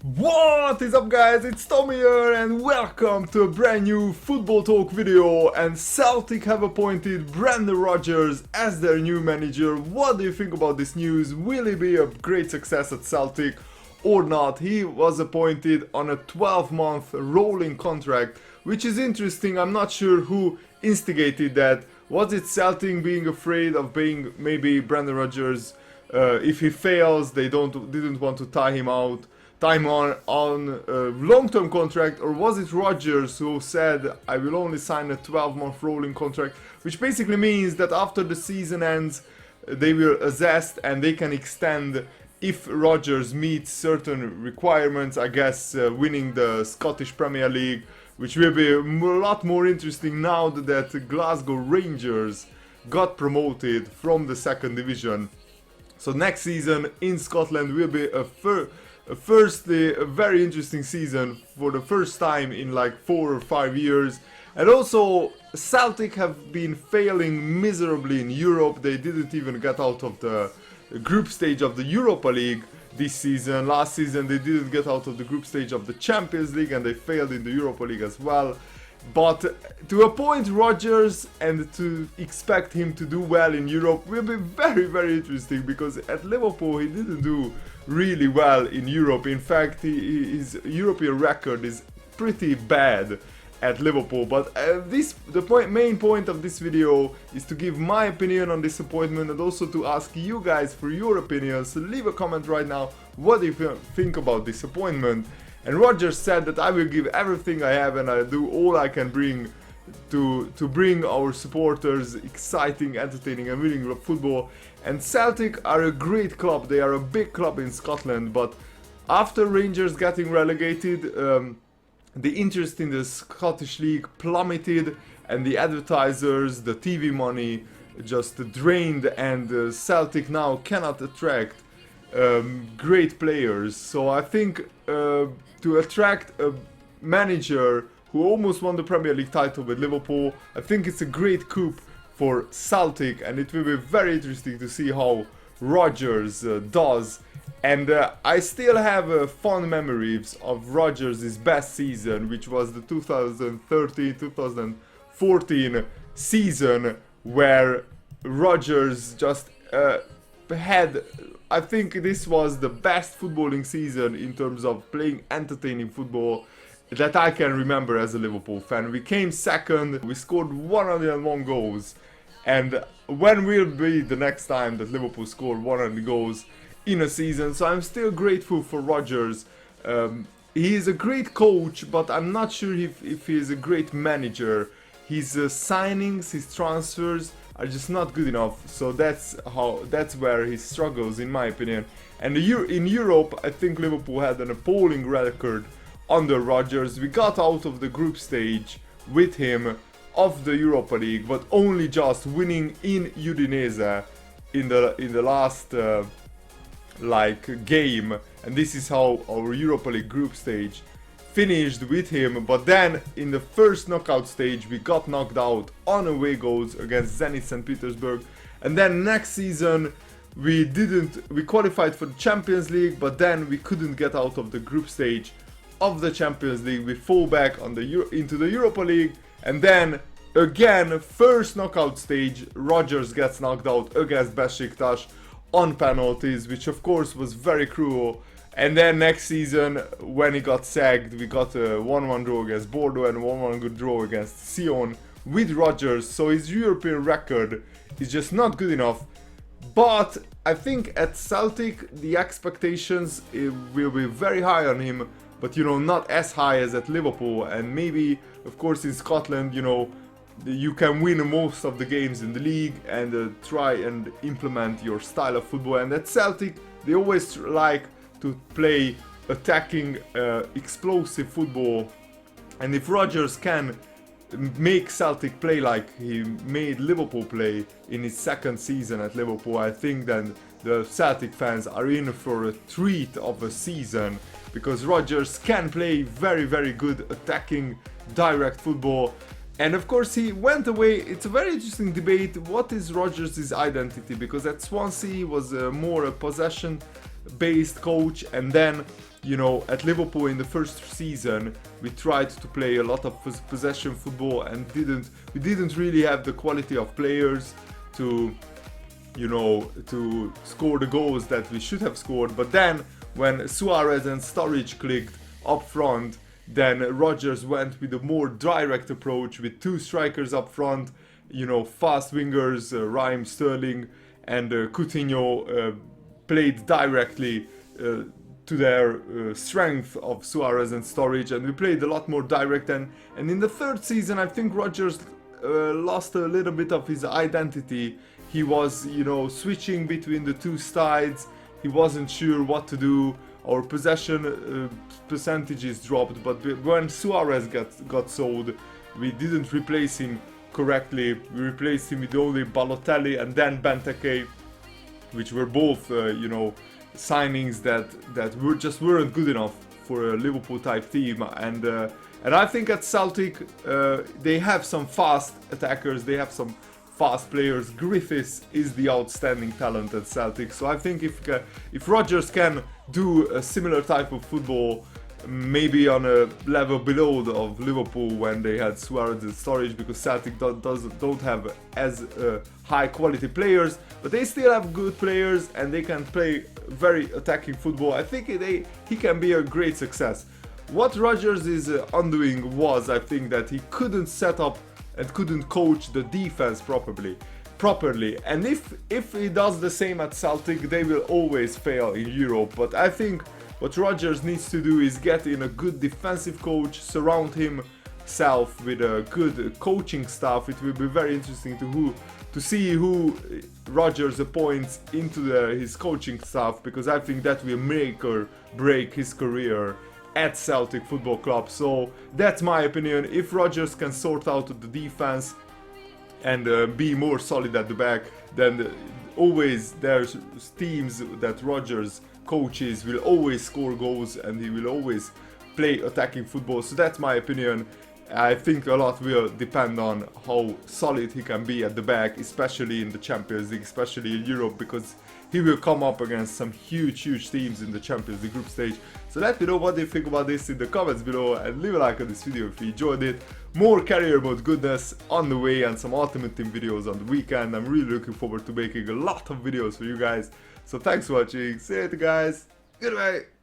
What is up, guys? It's Tommy here and welcome to a brand new football talk video. And Celtic have appointed Rodgers as their new manager. What do you think about this news? Will he be a great success at Celtic or not? He was appointed on a 12-month rolling contract, which is interesting. I'm not sure who instigated that. Was it Celtic being afraid of being maybe Rodgers? If he fails, they didn't want to tie him on a long-term contract, or was it Rodgers who said, I will only sign a 12-month rolling contract, which basically means that after the season ends, they will assess and they can extend if Rodgers meets certain requirements, I guess winning the Scottish Premier League, which will be a lot more interesting now that Glasgow Rangers got promoted from the second division. So next season in Scotland will be firstly a very interesting season for the first time in like 4 or 5 years. And also Celtic have been failing miserably in Europe. They didn't even get out of the group stage of the Europa League this season. Last season they didn't get out of the group stage of the Champions League and they failed in the Europa League as well. But to appoint Rodgers and to expect him to do well in Europe will be very, very interesting, because at Liverpool he didn't do really well in Europe. In fact, his European record is pretty bad at Liverpool. But main point of this video is to give my opinion on this appointment and also to ask you guys for your opinions. So leave a comment right now. What do you think about this appointment? And Rodgers said that I will give everything I have and I'll do all I can bring to bring our supporters exciting, entertaining and winning football. And Celtic are a great club. They are a big club in Scotland, but after Rangers getting relegated, the interest in the Scottish League plummeted and the advertisers, the TV money just drained, and Celtic now cannot attract great players. So I think to attract a manager who almost won the Premier League title with Liverpool, I think it's a great coup for Celtic, and it will be very interesting to see how Rodgers does. And I still have fond memories of Rodgers' best season, which was the 2013-2014 season, where Rodgers just had, I think this was the best footballing season in terms of playing entertaining football that I can remember as a Liverpool fan. We came second, we scored 101 goals, and when will be the next time that Liverpool scored 100 goals in a season? So I'm still grateful for Rodgers. He is a great coach, but I'm not sure if he is a great manager. His signings, his transfers are just not good enough. So that's where he struggles, in my opinion. And in Europe, I think Liverpool had an appalling record under Rodgers. We got out of the group stage with him of the Europa League, but only just winning in Udinese in the last game. And this is how our Europa League group stage finished with him. But then in the first knockout stage we got knocked out on away goals against Zenit St. Petersburg, and then next season we qualified for the Champions League, but then we couldn't get out of the group stage of the Champions League. We fall back into the Europa League, and then again first knockout stage Rodgers gets knocked out against Besiktas on penalties, which of course was very cruel. And then next season, when he got sacked, we got a 1-1 draw against Bordeaux and a 1-1 good draw against Sion with Rodgers. So his European record is just not good enough. But I think at Celtic the expectations will be very high on him, but not as high as at Liverpool. And maybe, of course, in Scotland, you can win most of the games in the league and try and implement your style of football. And at Celtic, they always like to play attacking, explosive football. And if Rodgers can make Celtic play like he made Liverpool play in his second season at Liverpool, I think then the Celtic fans are in for a treat of a season, because Rodgers can play very, very good attacking, direct football. And of course he went away. It's a very interesting debate. What is Rodgers' identity? Because at Swansea he was more a possession based coach, and then you know, at Liverpool in the first season, we tried to play a lot of possession football and we didn't really have the quality of players to, you know, to score the goals that we should have scored. But then when Suarez and Sturridge clicked up front, then Rodgers went with a more direct approach with two strikers up front, you know, fast wingers, Raheem Sterling and Coutinho played directly to their strength of Suarez and Sturridge, and we played a lot more direct. And in the third season, I think Rodgers lost a little bit of his identity. He was, you know, switching between the two sides. He wasn't sure what to do. Our possession percentages dropped, but when Suarez got sold, we didn't replace him correctly. We replaced him with only Balotelli and then Benteke, which were both, you know, signings that weren't good enough for a Liverpool type team. And I think at Celtic they have some fast attackers, they have some fast players. Griffiths is the outstanding talent at Celtic, so I think if Rodgers can do a similar type of football, maybe on a level below of Liverpool when they had Suarez and Sturridge, because Celtic don't have as high quality players, but they still have good players and they can play very attacking football. I think he can be a great success. What Rodgers is undoing was, I think, that he couldn't set up and couldn't coach the defense properly. And if he does the same at Celtic, they will always fail in Europe. But I think what Rodgers needs to do is get in a good defensive coach, surround himself with a good coaching staff. It will be very interesting to see who Rodgers appoints into his coaching staff, because I think that will make or break his career at Celtic Football Club. So that's my opinion. If Rodgers can sort out the defense and be more solid at the back, then always there's teams that Rodgers coaches will always score goals and he will always play attacking football. So that's my opinion. I think a lot will depend on how solid he can be at the back, especially in the Champions League, especially in Europe, because he will come up against some huge teams in the Champions League group stage. So let me know what you think about this in the comments below, and leave a like on this video if you enjoyed it. More career mode goodness on the way and some Ultimate Team videos on the weekend. I'm really looking forward to making a lot of videos for you guys. So thanks for watching. See you later, guys. Goodbye.